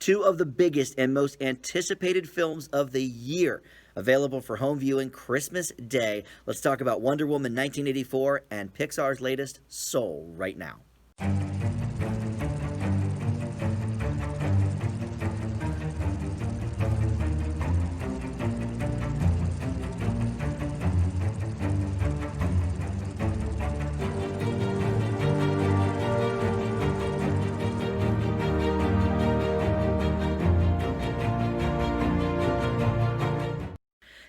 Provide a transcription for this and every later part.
two of the biggest and most anticipated films of the year, available for home viewing Christmas Day. Let's talk about Wonder Woman 1984 and Pixar's latest, Soul, right now.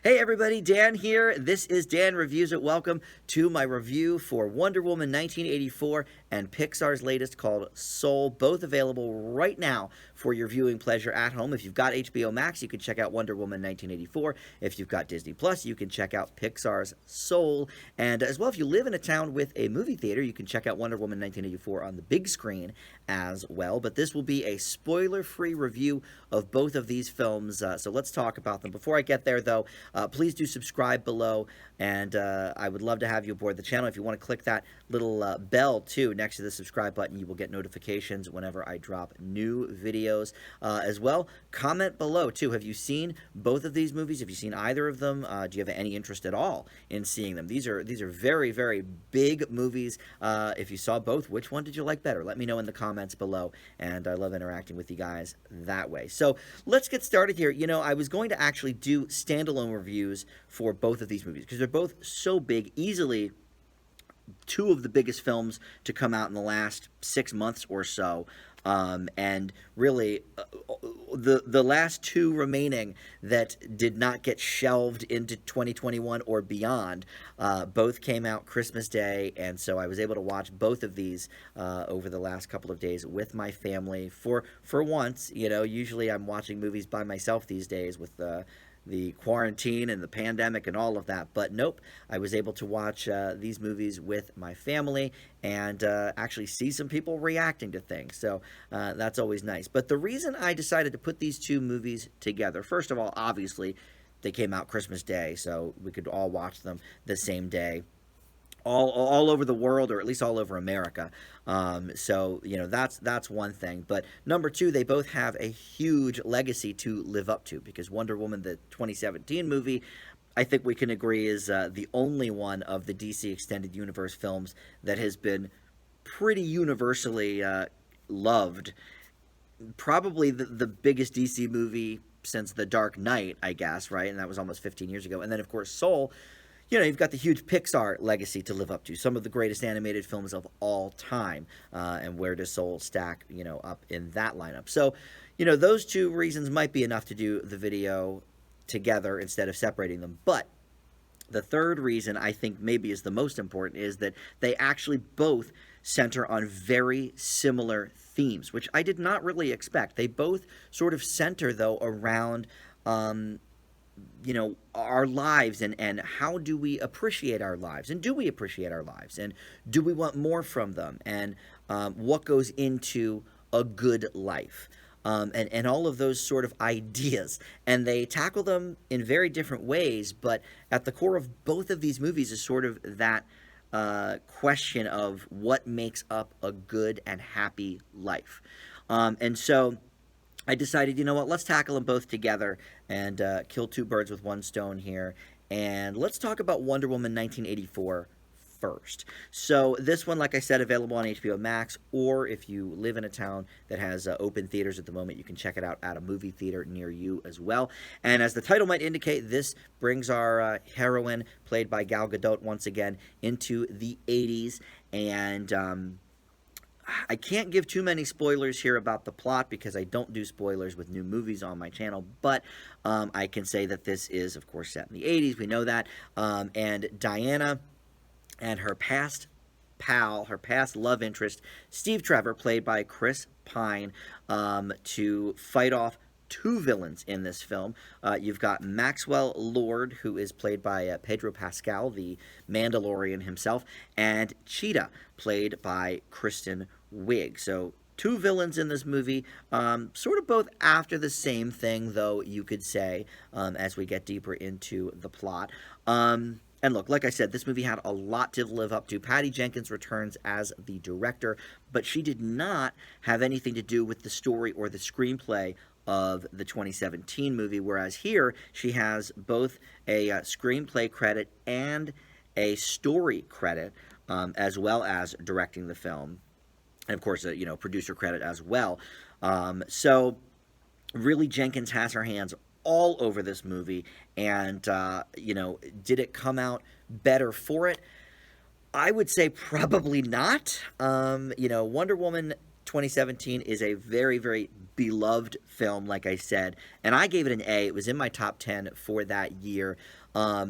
Hey everybody, Dan here. This is Dan Reviews It. Welcome to my review for Wonder Woman 1984 and Pixar's latest called Soul, both available right now for your viewing pleasure at home. If you've got HBO Max, you can check out Wonder Woman 1984. If you've got Disney Plus, you can check out Pixar's Soul. And as well, if you live in a town with a movie theater, you can check out Wonder Woman 1984 on the big screen as well. But this will be a spoiler-free review of both of these films, so let's talk about them. Before I get there, though, please do subscribe below, and I would love to have you aboard the channel. If you want to click that little bell, too, next to the subscribe button, you will get notifications whenever I drop new videos. As well, comment below, too. Have you seen both of these movies? Have you seen either of them? Do you have any interest at all in seeing them? These are very, very big movies. If you saw both, which one did you like better? Let me know in the comments below, and I love interacting with you guys that way. So let's get started here. You know, I was going to actually do standalone reviews for both of these movies because they're both so big, easily two of the biggest films to come out in the last 6 months or so. And really, the last two remaining that did not get shelved into 2021 or beyond, both came out Christmas Day, and so I was able to watch both of these over the last couple of days with my family. For once, you know, usually I'm watching movies by myself these days with the quarantine and the pandemic and all of that, but nope, I was able to watch these movies with my family and actually see some people reacting to things, so that's always nice. But the reason I decided to put these two movies together, first of all, obviously, they came out Christmas Day, so we could all watch them the same day. All over the world, or at least all over America. So, you know, that's one thing. But number two, they both have a huge legacy to live up to, because Wonder Woman, the 2017 movie, I think we can agree is the only one of the DC Extended Universe films that has been pretty universally loved. Probably the biggest DC movie since The Dark Knight, I guess, right? And that was almost 15 years ago. And then, of course, Soul. You know, you've got the huge Pixar legacy to live up to, some of the greatest animated films of all time, and where does Soul stack, you know, up in that lineup? So, you know, those two reasons might be enough to do the video together instead of separating them, but the third reason I think maybe is the most important is that they actually both center on very similar themes, which I did not really expect. They both sort of center, though, around you know, our lives and how do we appreciate our lives, and do we appreciate our lives, and do we want more from them, and what goes into a good life, and all of those sort of ideas. And they tackle them in very different ways, but at the core of both of these movies is sort of that question of what makes up a good and happy life. And so I decided, you know what, let's tackle them both together and kill two birds with one stone here. And let's talk about Wonder Woman 1984 first. So this one, like I said, available on HBO Max, or if you live in a town that has open theaters at the moment, you can check it out at a movie theater near you as well. And as the title might indicate, this brings our heroine, played by Gal Gadot once again, into the 80s. And I can't give too many spoilers here about the plot because I don't do spoilers with new movies on my channel, but I can say that this is, of course, set in the 80s. We know that. And Diana and her past pal, her past love interest, Steve Trevor, played by Chris Pine, to fight off two villains in this film. You've got Maxwell Lord, who is played by Pedro Pascal, the Mandalorian himself, and Cheetah, played by Kristen Wiig. So two villains in this movie, sort of both after the same thing, though, you could say, as we get deeper into the plot. And look, like I said, this movie had a lot to live up to. Patty Jenkins returns as the director, but she did not have anything to do with the story or the screenplay of the 2017 movie, whereas here she has both a screenplay credit and a story credit, as well as directing the film, and of course, a producer credit as well. So really, Jenkins has her hands all over this movie, and did it come out better for it? I would say probably not. Wonder Woman 2017 is a very, very beloved film, like I said, and I gave it an A. It was in my top 10 for that year.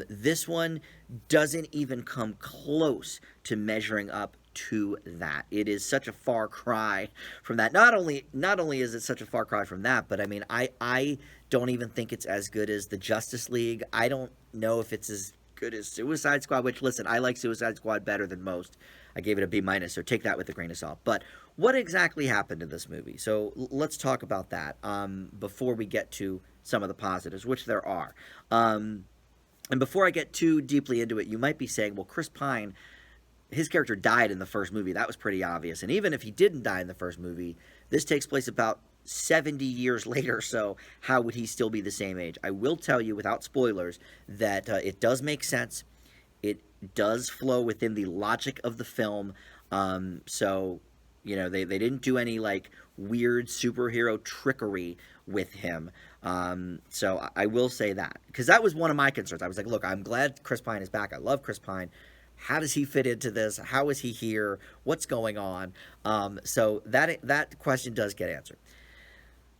This one doesn't even come close to measuring up to that. It is such a far cry from that. Not only is it such a far cry from that, but I mean, I don't even think it's as good as the Justice League. I don't know if it's as good as Suicide Squad, which, listen, I like Suicide Squad better than most. I gave it a B minus, so take that with a grain of salt. But what exactly happened in this movie? So let's talk about that before we get to some of the positives, which there are. And before I get too deeply into it, you might be saying, well, Chris Pine, his character died in the first movie. That was pretty obvious. And even if he didn't die in the first movie, this takes place about 70 years later, so how would he still be the same age? I will tell you, without spoilers, that it does make sense. It does flow within the logic of the film. So, they didn't do any, weird superhero trickery with him. So I will say that. Because that was one of my concerns. I was like, look, I'm glad Chris Pine is back. I love Chris Pine. How does he fit into this? How is he here? What's going on? So that question does get answered.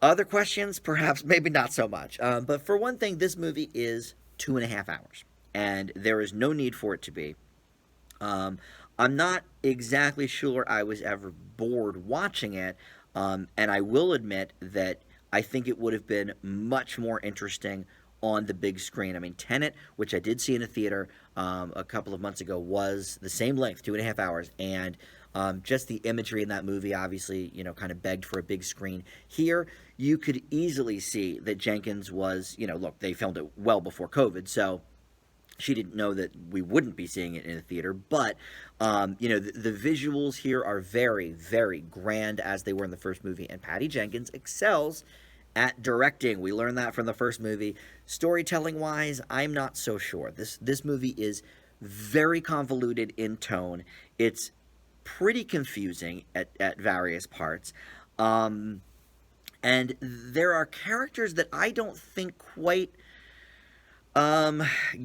Other questions, perhaps, maybe not so much. But for one thing, this movie is 2.5 hours, and there is no need for it to be. I'm not exactly sure I was ever bored watching it, and I will admit that I think it would have been much more interesting on the big screen. I mean, Tenet, which I did see in a theater a couple of months ago, was the same length, 2.5 hours, and just the imagery in that movie, obviously, kind of begged for a big screen. Here, you could easily see that Jenkins was, look, they filmed it well before COVID, so she didn't know that we wouldn't be seeing it in a theater, but, the visuals here are very, very grand, as they were in the first movie, and Patty Jenkins excels at directing. We learned that from the first movie. Storytelling-wise, I'm not so sure. This movie is very convoluted in tone. It's pretty confusing at various parts. And there are characters that I don't think quite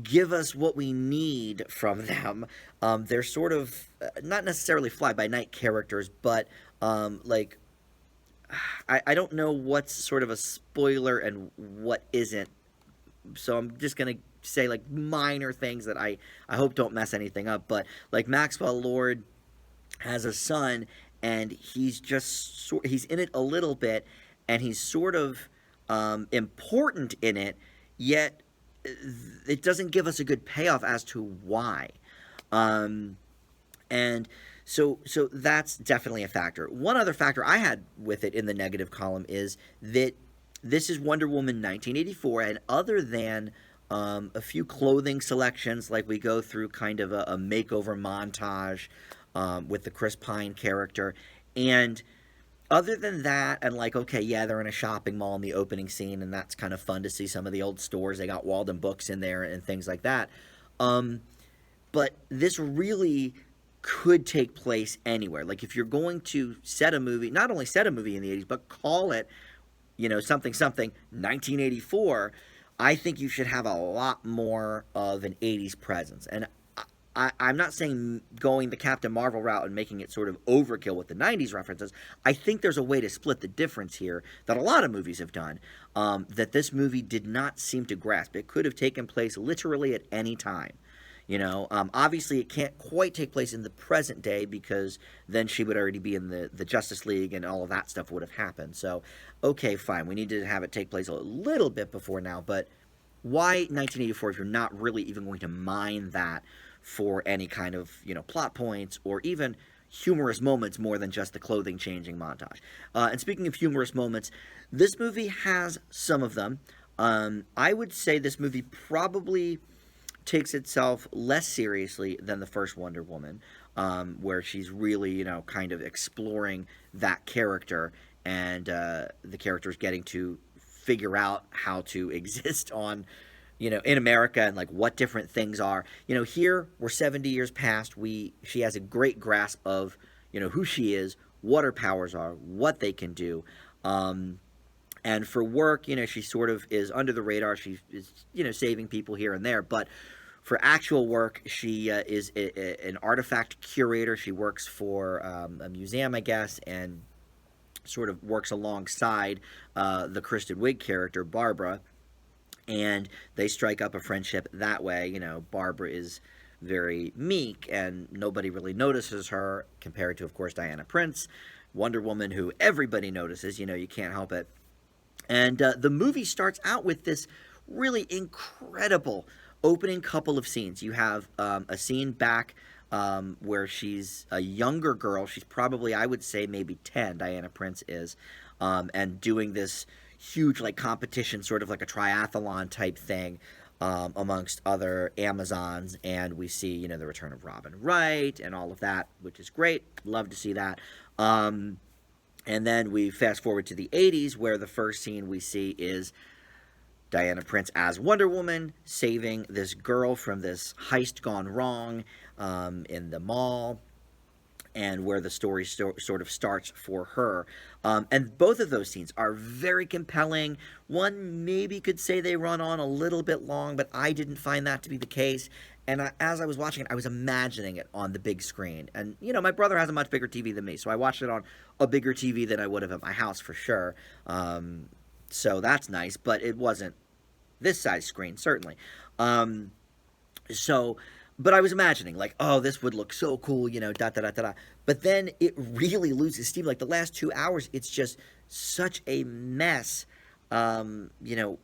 give us what we need from them. They're sort of not necessarily fly-by-night characters, but I don't know what's sort of a spoiler and what isn't. So I'm just going to say minor things that I hope don't mess anything up. But Maxwell Lord has a son, and he's he's in it a little bit, and he's sort of important in it, yet it doesn't give us a good payoff as to why. And so that's definitely a factor. One other factor I had with it in the negative column is that this is Wonder Woman 1984, and other than a few clothing selections, we go through kind of a makeover montage with the Chris Pine character, and other than that, and okay, yeah, they're in a shopping mall in the opening scene, and that's kind of fun to see some of the old stores. They got Walden Books in there and things like that. But this really could take place anywhere. If you're going to set a movie, not only set a movie in the 80s, but call it, something 1984, I think you should have a lot more of an 80s presence. And I'm not saying going the Captain Marvel route and making it sort of overkill with the 90s references. I think there's a way to split the difference here that a lot of movies have done, that this movie did not seem to grasp. It could have taken place literally at any time. Obviously it can't quite take place in the present day, because then she would already be in the Justice League and all of that stuff would have happened. So, okay, fine. We need to have it take place a little bit before now, but why 1984 if you're not really even going to mine that for any kind of, plot points or even humorous moments more than just the clothing changing montage? And speaking of humorous moments, this movie has some of them. I would say this movie probably takes itself less seriously than the first Wonder Woman, where she's really, kind of exploring that character, and the character's getting to figure out how to exist on, in America, and like what different things are. Here we're 70 years past. She has a great grasp of, who she is, what her powers are, what they can do. And for work, she sort of is under the radar. She is, saving people here and there. But for actual work, she is an artifact curator. She works for a museum, I guess, and sort of works alongside the Kristen Wiig character, Barbara. And they strike up a friendship that way. Barbara is very meek, and nobody really notices her, compared to, of course, Diana Prince, Wonder Woman, who everybody notices. You can't help it. And the movie starts out with this really incredible opening couple of scenes. You have a scene back where she's a younger girl. She's probably, I would say, maybe 10, Diana Prince is, and doing this huge, like, competition, sort of like a triathlon type thing, amongst other Amazons. And we see, the return of Robin Wright and all of that, which is great. Love to see that. And then we fast forward to the 80s, where the first scene we see is Diana Prince as Wonder Woman saving this girl from this heist gone wrong in the mall, and where the story sort of starts for her. And both of those scenes are very compelling. One maybe could say they run on a little bit long, but I didn't find that to be the case. And as I was watching it, I was imagining it on the big screen. And, my brother has a much bigger TV than me, so I watched it on a bigger TV than I would have at my house for sure. So that's nice, but it wasn't this size screen, certainly. But I was imagining, like, oh, this would look so cool, da-da-da-da-da. But then it really loses steam. Like, the last 2 hours, it's just such a mess,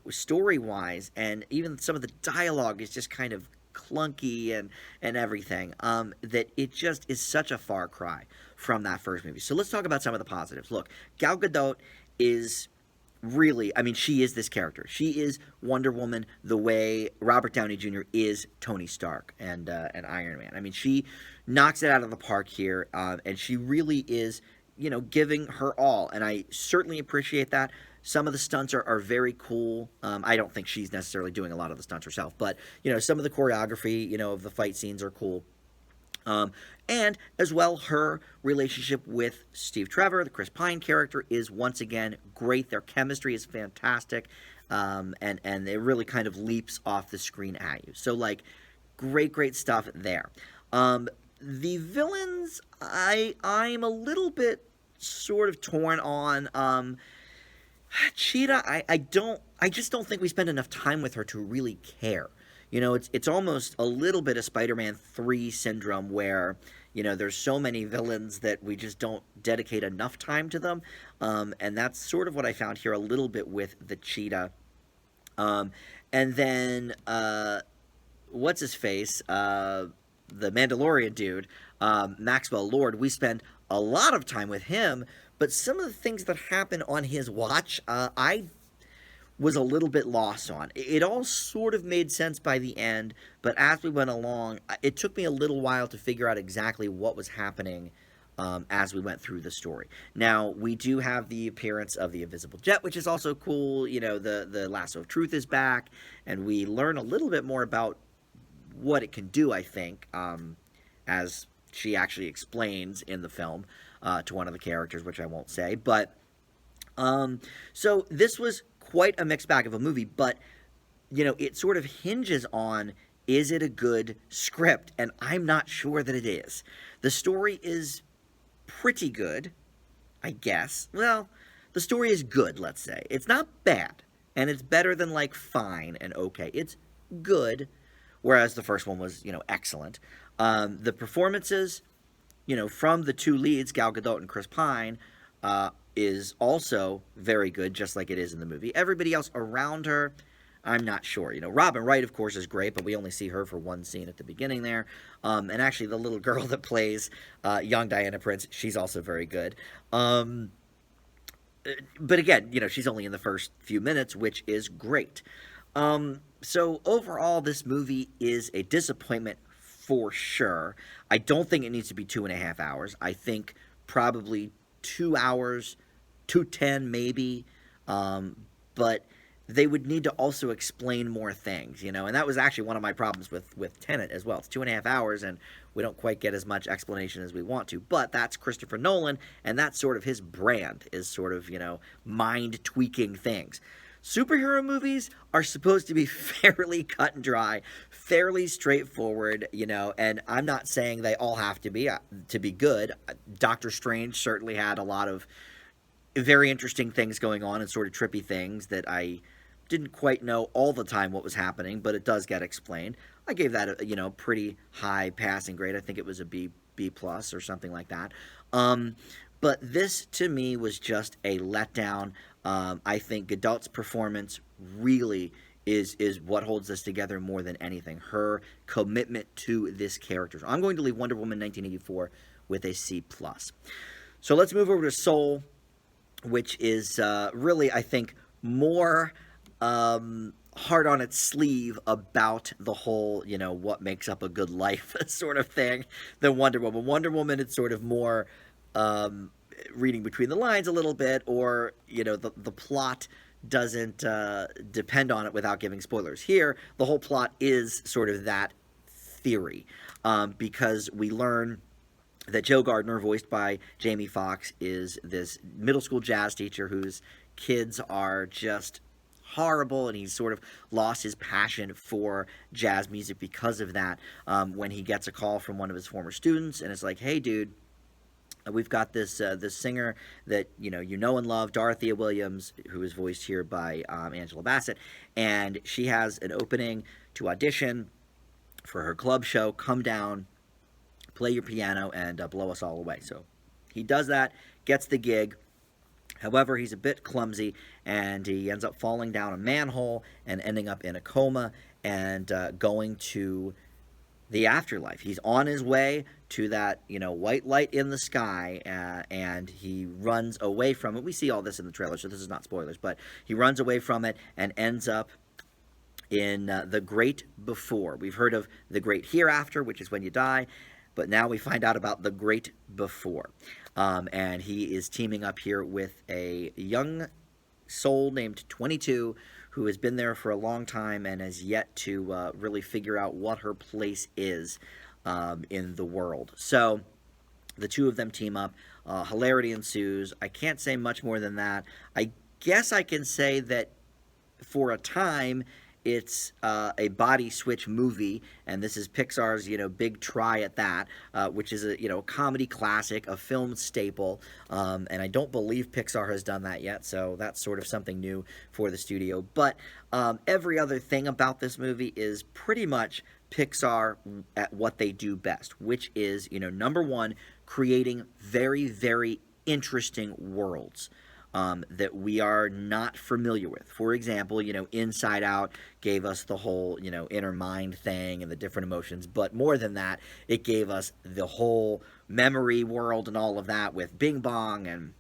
story-wise. And even some of the dialogue is just kind of clunky and everything, that it just is such a far cry from that first movie. So let's talk about some of the positives. Look, Gal Gadot is really, she is this character. She is Wonder Woman the way Robert Downey Jr. is Tony Stark and Iron Man. She knocks it out of the park here, and she really is, giving her all, and I certainly appreciate that. Some of the stunts are very cool. I don't think she's necessarily doing a lot of the stunts herself, but, some of the choreography, of the fight scenes are cool. And as well, her relationship with Steve Trevor, the Chris Pine character, is once again great. Their chemistry is fantastic, and it really kind of leaps off the screen at you. So, like, great stuff there. The villains, I'm a little bit sort of torn on. Cheetah, I just don't think we spend enough time with her to really care. It's almost a little bit of Spider-Man 3 syndrome, where, there's so many villains that we just don't dedicate enough time to them. And that's sort of what I found here a little bit with the Cheetah. And then, what's his face? The Mandalorian dude, Maxwell Lord, we spend a lot of time with him, but some of the things that happen on his watch, I was a little bit lost on. It all sort of made sense by the end, but as we went along, it took me a little while to figure out exactly what was happening as we went through the story. Now, we do have the appearance of the Invisible Jet, which is also cool. The Lasso of Truth is back, and we learn a little bit more about what it can do, I think, as she actually explains in the film to one of the characters, which I won't say. But, so this was quite a mixed bag of a movie, but, it sort of hinges on, is it a good script? And I'm not sure that it is. The story is pretty good, I guess. Well, the story is good, let's say. It's not bad, and it's better than, like, fine and okay. It's good, whereas the first one was, excellent. The performances, from the two leads, Gal Gadot and Chris Pine, is also very good, just like it is in the movie. Everybody else around her, I'm not sure. Robin Wright, of course, is great, but we only see her for one scene at the beginning there. And actually, the little girl that plays young Diana Prince, she's also very good. But again, she's only in the first few minutes, which is great. So overall, this movie is a disappointment for sure. I don't think it needs to be 2.5 hours. I think probably 2 hours, 2:10 maybe. Um, but they would need to also explain more things, and that was actually one of my problems with Tenet as well. It's 2.5 hours, and we don't quite get as much explanation as we want to. But that's Christopher Nolan, and that's sort of his brand, is sort of mind tweaking things. Superhero movies are supposed to be fairly cut and dry, fairly straightforward, and I'm not saying they all have to be good. Doctor Strange certainly had a lot of very interesting things going on and sort of trippy things that I didn't quite know all the time what was happening, but it does get explained. I gave that a pretty high passing grade. I think it was a B plus or something like that. Um, but this to me was just a letdown. I think Godot's performance really is what holds this together more than anything. Her commitment to this character. So I'm going to leave Wonder Woman 1984 with a C plus. So let's move over to Soul, which is really, I think, more hard on its sleeve about the whole, what makes up a good life sort of thing than Wonder Woman. Wonder Woman, it's sort of more reading between the lines a little bit, or, the plot doesn't depend on it without giving spoilers. Here, the whole plot is sort of that theory, because we learn that Joe Gardner, voiced by Jamie Foxx, is this middle school jazz teacher whose kids are just horrible, and he's sort of lost his passion for jazz music because of that. When he gets a call from one of his former students, and it's like, "Hey, dude, we've got this singer that you know and love, Dorothea Williams, who is voiced here by Angela Bassett, and she has an opening to audition for her club show. Come down, play your piano, and blow us all away." So he does that, gets the gig. However, he's a bit clumsy, and he ends up falling down a manhole and ending up in a coma and going to the afterlife. He's on his way to that, white light in the sky, and he runs away from it. We see all this in the trailer, so this is not spoilers, but he runs away from it and ends up in the great before. We've heard of the great hereafter, which is when you die, but now we find out about the great before. And he is teaming up here with a young soul named 22, who has been there for a long time and has yet to really figure out what her place is in the world. So the two of them team up. Hilarity ensues. I can't say much more than that. I guess I can say that for a time, it's a body switch movie, and this is Pixar's, big try at that, which is a, comedy classic, a film staple, and I don't believe Pixar has done that yet, so that's sort of something new for the studio. But every other thing about this movie is pretty much Pixar at what they do best, which is, number one, creating very, very interesting worlds. That we are not familiar with. For example, Inside Out gave us the whole, inner mind thing and the different emotions. But more than that, it gave us the whole memory world and all of that with Bing Bong and,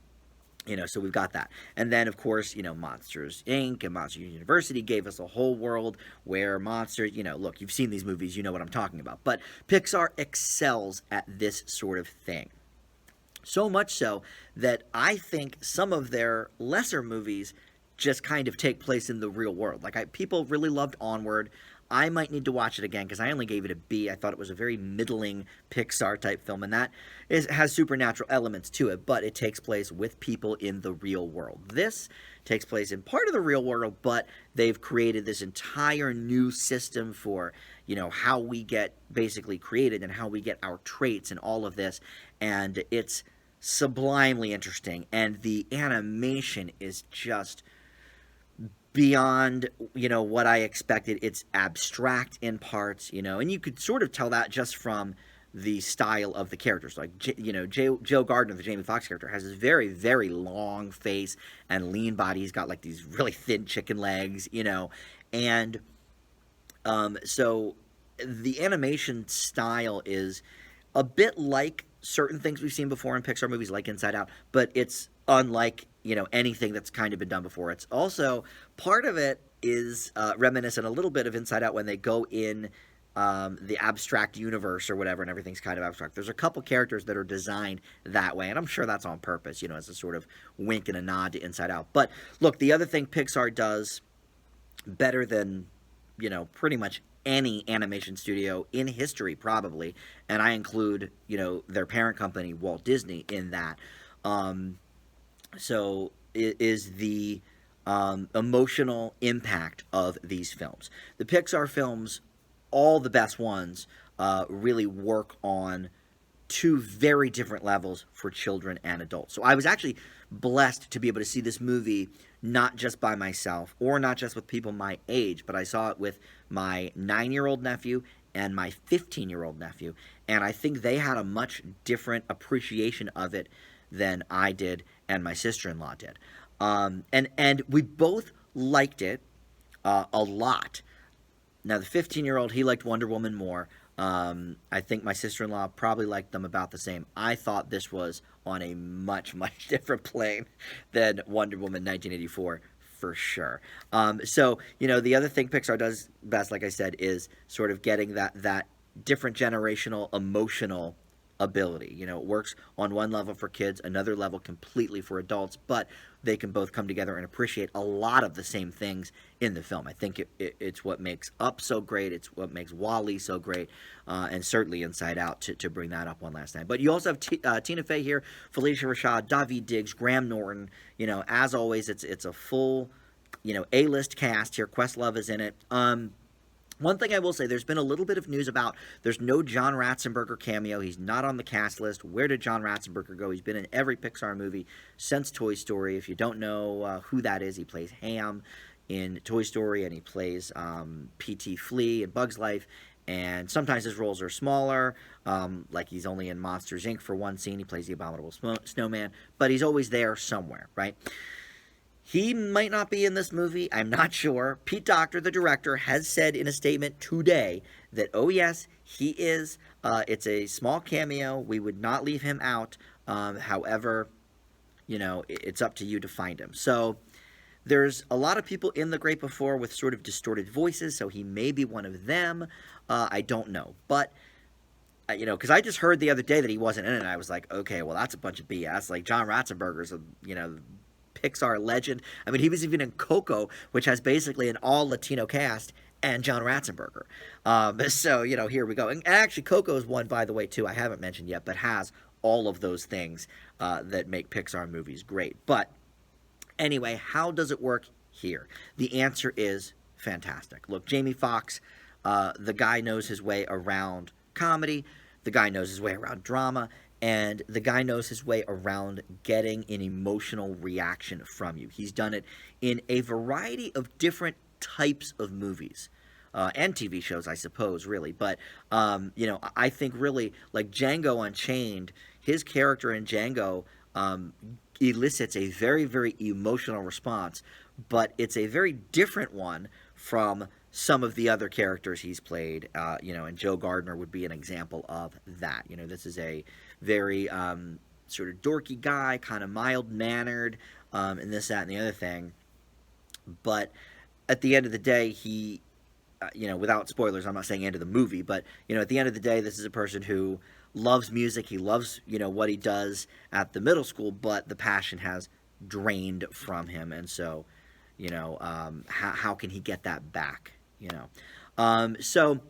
so we've got that. And then, of course, Monsters, Inc. and Monsters University gave us a whole world where monsters, look, you've seen these movies, you know what I'm talking about. But Pixar excels at this sort of thing. So much so that I think some of their lesser movies just kind of take place in the real world. Like, people really loved Onward. I might need to watch it again because I only gave it a B. I thought it was a very middling Pixar-type film, and that has supernatural elements to it, but it takes place with people in the real world. This takes place in part of the real world, but they've created this entire new system for, how we get basically created and how we get our traits and all of this, and it's sublimely interesting, and the animation is just beyond, what I expected. It's abstract in parts, and you could sort of tell that just from the style of the characters. Like, Joe Gardner, the Jamie Foxx character, has this very, very long face and lean body. He's got, like, these really thin chicken legs, and so the animation style is a bit like certain things we've seen before in Pixar movies, like Inside Out, but it's unlike anything that's kind of been done before. It's also part of it is reminiscent a little bit of Inside Out when they go in the abstract universe or whatever, and everything's kind of abstract. There's a couple characters that are designed that way, and I'm sure that's on purpose, as a sort of wink and a nod to Inside Out. But look, the other thing Pixar does better than pretty much any animation studio in history, probably, and I include their parent company Walt Disney in that. So it is the emotional impact of these films. The Pixar films, all the best ones, really work on two very different levels for children and adults. So I was actually blessed to be able to see this movie not just by myself or not just with people my age, but I saw it with my 9-year-old nephew and my 15-year-old nephew, and I think they had a much different appreciation of it than I did and my sister-in-law did. And we both liked it a lot. Now, the 15-year-old, he liked Wonder Woman more. I think my sister-in-law probably liked them about the same. I thought this was on a much, much different plane than Wonder Woman 1984, for sure. So, the other thing Pixar does best, like I said, is sort of getting that different generational emotional ability. It works on one level for kids, another level completely for adults, but they can both come together and appreciate a lot of the same things in the film. I think it's what makes Up so great. It's what makes WALL-E so great, and certainly Inside Out to bring that up one last time. But you also have Tina Fey here, Felicia Rashad, Daveed Diggs, Graham Norton. As always, it's a full, A-list cast here. Questlove is in it. One thing I will say, there's been a little bit of news about there's no John Ratzenberger cameo. He's not on the cast list. Where did John Ratzenberger go? He's been in every Pixar movie since Toy Story. If you don't know who that is, he plays Ham in Toy Story, and he plays P.T. Flea in Bug's Life. And sometimes his roles are smaller, like he's only in Monsters, Inc. for one scene. He plays the Abominable Snowman, but he's always there somewhere, right? He might not be in this movie. I'm not sure. Pete Docter, the director, has said in a statement today that, oh, yes, he is. It's a small cameo. We would not leave him out. However, it's up to you to find him. So there's a lot of people in The Great Before with sort of distorted voices, so he may be one of them. I don't know. But, because I just heard the other day that he wasn't in it, and I was like, okay, well, that's a bunch of BS. Like, John Ratzenberger's Pixar legend. I mean, he was even in Coco, which has basically an all-Latino cast, and John Ratzenberger. So, here we go. And actually, Coco is one, by the way, too, I haven't mentioned yet, but has all of those things that make Pixar movies great. But anyway, how does it work here? The answer is fantastic. Look, Jamie Foxx, the guy knows his way around comedy. The guy knows his way around drama. And the guy knows his way around getting an emotional reaction from you. He's done it in a variety of different types of movies and TV shows, I suppose, really. But, I think really, like Django Unchained, his character in Django elicits a very, very emotional response. But it's a very different one from some of the other characters he's played, and Joe Gardner would be an example of that. This is a very sort of dorky guy, kind of mild-mannered, and this, that, and the other thing. But at the end of the day, he, without spoilers, I'm not saying end of the movie, but, at the end of the day, this is a person who loves music. He loves, what he does at the middle school, but the passion has drained from him. And so, how can he get that back? So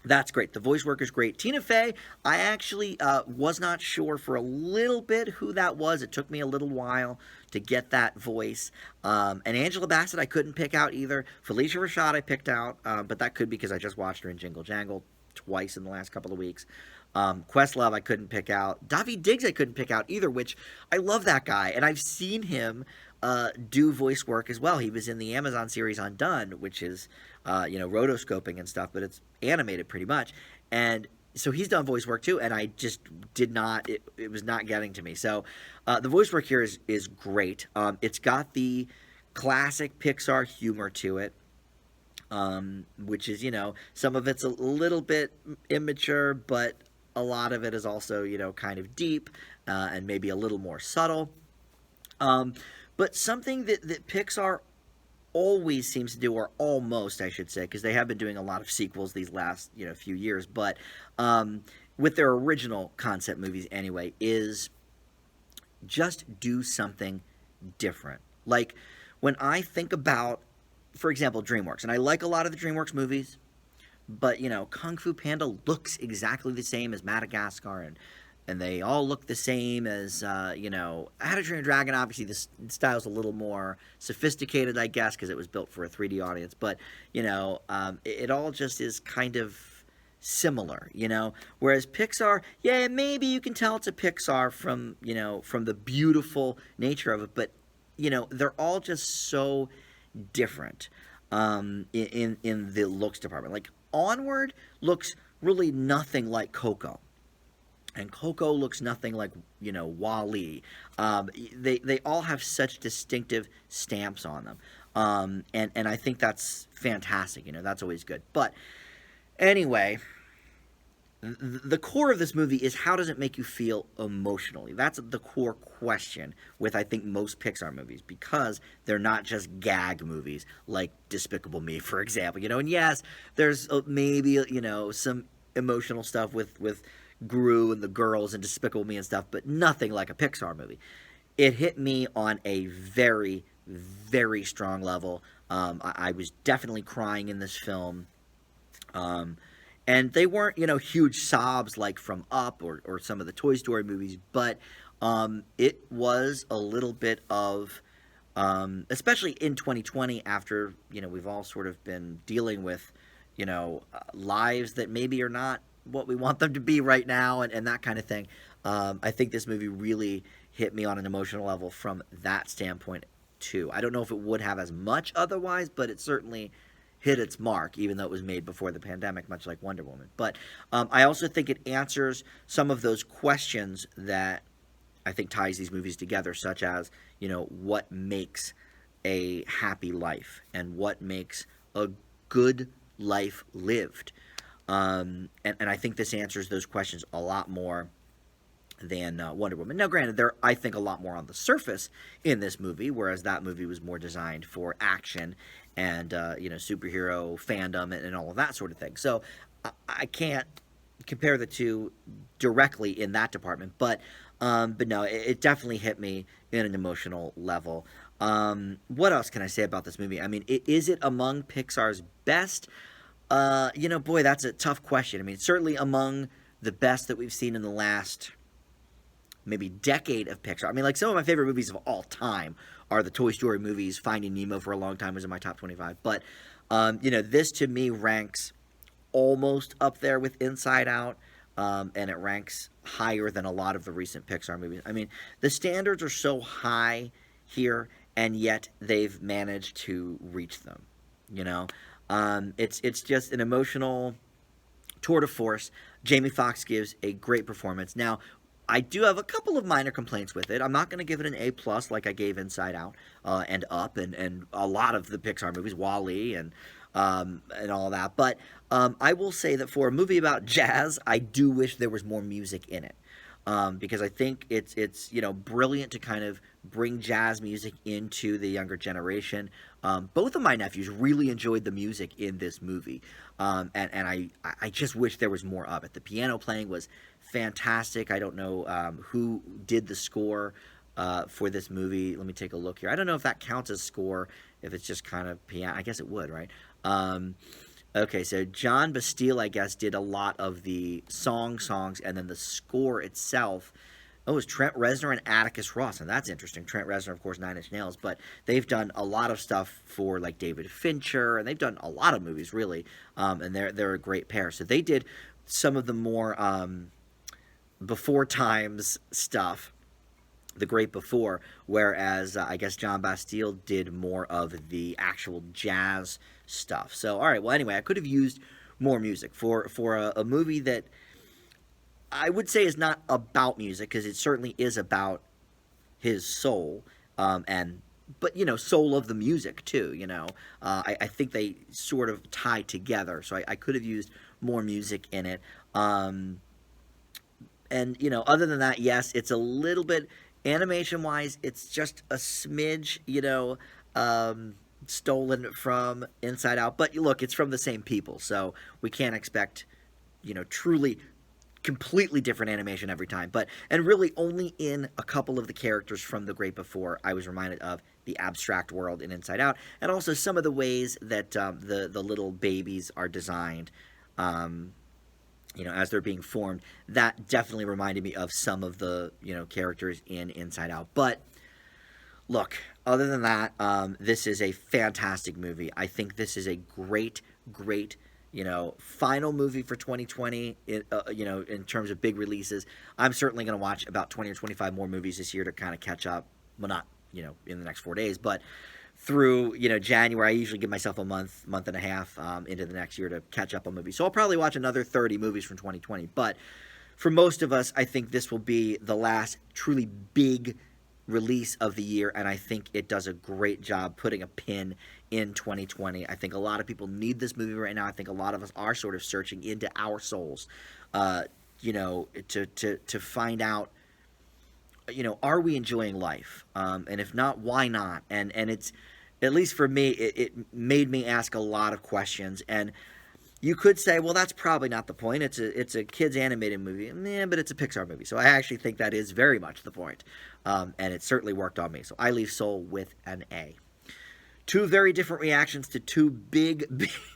that's great. The voice work is great. Tina Fey, I actually was not sure for a little bit who that was. It took me a little while to get that voice. And Angela Bassett I couldn't pick out either. Felicia Rashad I picked out, but that could be because I just watched her in Jingle Jangle twice in the last couple of weeks. Questlove I couldn't pick out. Daveed Diggs I couldn't pick out either, which I love that guy. And I've seen him do voice work as well. He was in the Amazon series Undone, which is, rotoscoping and stuff, but it's animated pretty much. And so he's done voice work too, and I just did not, it was not getting to me. So the voice work here is great. It's got the classic Pixar humor to it, which is, some of it's a little bit immature, but a lot of it is also, kind of deep and maybe a little more subtle. Um, but something that Pixar always seems to do, or almost, I should say, because they have been doing a lot of sequels these last few years, but um, with their original concept movies anyway, is just do something different. Like when I think about, for example, DreamWorks, and I like a lot of the DreamWorks movies, but Kung Fu Panda looks exactly the same as Madagascar, and they all look the same as How to Train Your Dragon. Obviously, the style's a little more sophisticated, I guess, because it was built for a 3D audience. But it all just is kind of similar, Whereas Pixar, yeah, maybe you can tell it's a Pixar from the beautiful nature of it, but they're all just so different in the looks department. Like Onward looks really nothing like Coco, and Coco looks nothing like Wall-E. They all have such distinctive stamps on them, and I think that's fantastic. That's always good. But anyway, the core of this movie is, how does it make you feel emotionally? That's the core question with, I think, most Pixar movies, because they're not just gag movies like Despicable Me, for example. And yes, there's maybe some emotional stuff with Gru and the girls and Despicable Me and stuff, but nothing like a Pixar movie. It hit me on a very, very strong level. I was definitely crying in this film. And they weren't, huge sobs like from Up or some of the Toy Story movies, but it was a little bit of, especially in 2020, after, we've all sort of been dealing with, lives that maybe are not what we want them to be right now, and that kind of thing. I think this movie really hit me on an emotional level from that standpoint, too. I don't know if it would have as much otherwise, but it certainly hit its mark, even though it was made before the pandemic, much like Wonder Woman. But I also think it answers some of those questions that I think ties these movies together, such as, what makes a happy life and what makes a good life lived. And I think this answers those questions a lot more than Wonder Woman. Now, granted, there I think a lot more on the surface in this movie, whereas that movie was more designed for action and superhero fandom and all of that sort of thing. So I can't compare the two directly in that department, but no, it definitely hit me in an emotional level. What else can I say about this movie? I mean, is it among Pixar's best? Boy, that's a tough question. I mean, it's certainly among the best that we've seen in the last maybe decade of Pixar. I mean, like, some of my favorite movies of all time are the Toy Story movies. Finding Nemo for a long time was in my top 25. But, this to me ranks almost up there with Inside Out, and it ranks higher than a lot of the recent Pixar movies. I mean, the standards are so high here, and yet they've managed to reach them, It's just an emotional tour de force. Jamie Foxx gives a great performance. Now, I do have a couple of minor complaints with it. I'm not going to give it an A plus like I gave Inside Out and Up and a lot of the Pixar movies, Wall-E and all that. But I will say that for a movie about jazz, I do wish there was more music in it. Because I think it's brilliant to kind of bring jazz music into the younger generation. Both of my nephews really enjoyed the music in this movie, and I just wish there was more of it. The piano playing was fantastic. I don't know who did the score for this movie. Let me take a look here. I don't know if that counts as score, if it's just kind of piano. I guess it would, right? Okay, so John Bastille, I guess, did a lot of the songs, and then the score itself. Oh, it was Trent Reznor and Atticus Ross, and that's interesting. Trent Reznor, of course, Nine Inch Nails, but they've done a lot of stuff for, like, David Fincher, and they've done a lot of movies, really, and they're a great pair. So they did some of the more before times stuff, the great before, whereas I guess John Bastille did more of the actual jazz stuff. So, all right, well, anyway, I could have used more music for a movie that I would say is not about music, because it certainly is about his soul, but soul of the music too. I think they sort of tie together. So I could have used more music in it. And other than that, yes, it's a little bit Animation wise, it's just a smidge, stolen from Inside Out. But look, it's from the same people, so we can't expect, truly completely different animation every time. But and really only in a couple of the characters from The Great Before I was reminded of the abstract world in Inside Out, and also some of the ways that the little babies are designed. Um, as they're being formed, that definitely reminded me of some of the characters in Inside Out. But look, other than that, this is a fantastic movie. I think this is a great, great, final movie for 2020. In terms of big releases, I'm certainly going to watch about 20 or 25 more movies this year to kind of catch up. Well, not in the next 4 days, but through January, I usually give myself a month and a half into the next year to catch up on movies. So I'll probably watch another 30 movies from 2020. But for most of us, I think this will be the last truly big release of the year, and I think it does a great job putting a pin in 2020. I think a lot of people need this movie right now. I think a lot of us are sort of searching into our souls, to find out, are we enjoying life? And if not, why not? And it's, at least for me, it made me ask a lot of questions. And you could say, well, that's probably not the point. It's a kids animated movie, but it's a Pixar movie. So I actually think that is very much the point, and it certainly worked on me. So I leave Soul with an A. Two very different reactions to two big,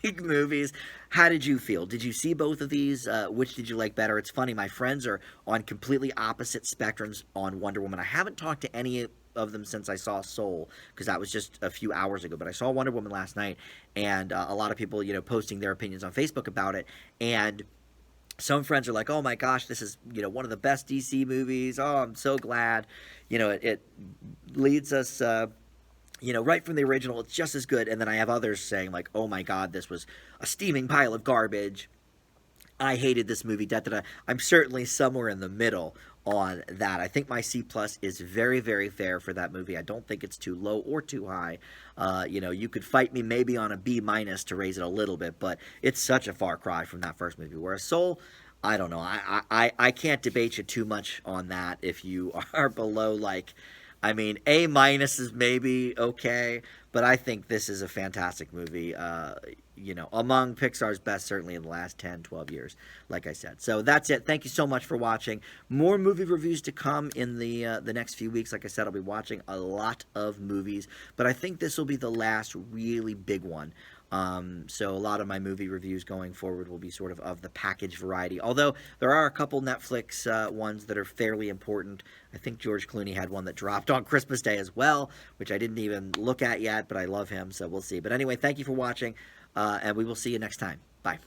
big movies. How did you feel? Did you see both of these? Which did you like better? It's funny, my friends are on completely opposite spectrums on Wonder Woman. I haven't talked to any of them since I saw Soul, because that was just a few hours ago. But I saw Wonder Woman last night, and a lot of people, posting their opinions on Facebook about it. And some friends are like, oh my gosh, this is, one of the best DC movies. Oh, I'm so glad. It leads us... right from the original, it's just as good. And then I have others saying, like, oh my God, this was a steaming pile of garbage. I hated this movie. Da, da, da. I'm certainly somewhere in the middle on that. I think my C+ is very, very fair for that movie. I don't think it's too low or too high. You could fight me maybe on a B- to raise it a little bit, but it's such a far cry from that first movie. Whereas Soul, I don't know. I can't debate you too much on that if you are below, like... A- is maybe okay, but I think this is a fantastic movie, among Pixar's best, certainly in the last 10, 12 years, like I said. So that's it. Thank you so much for watching. More movie reviews to come in the next few weeks. Like I said, I'll be watching a lot of movies, but I think this will be the last really big one. So a lot of my movie reviews going forward will be sort of the package variety. Although there are a couple Netflix ones that are fairly important. I think George Clooney had one that dropped on Christmas Day as well, which I didn't even look at yet, but I love him, so we'll see. But anyway, thank you for watching, and we will see you next time. Bye.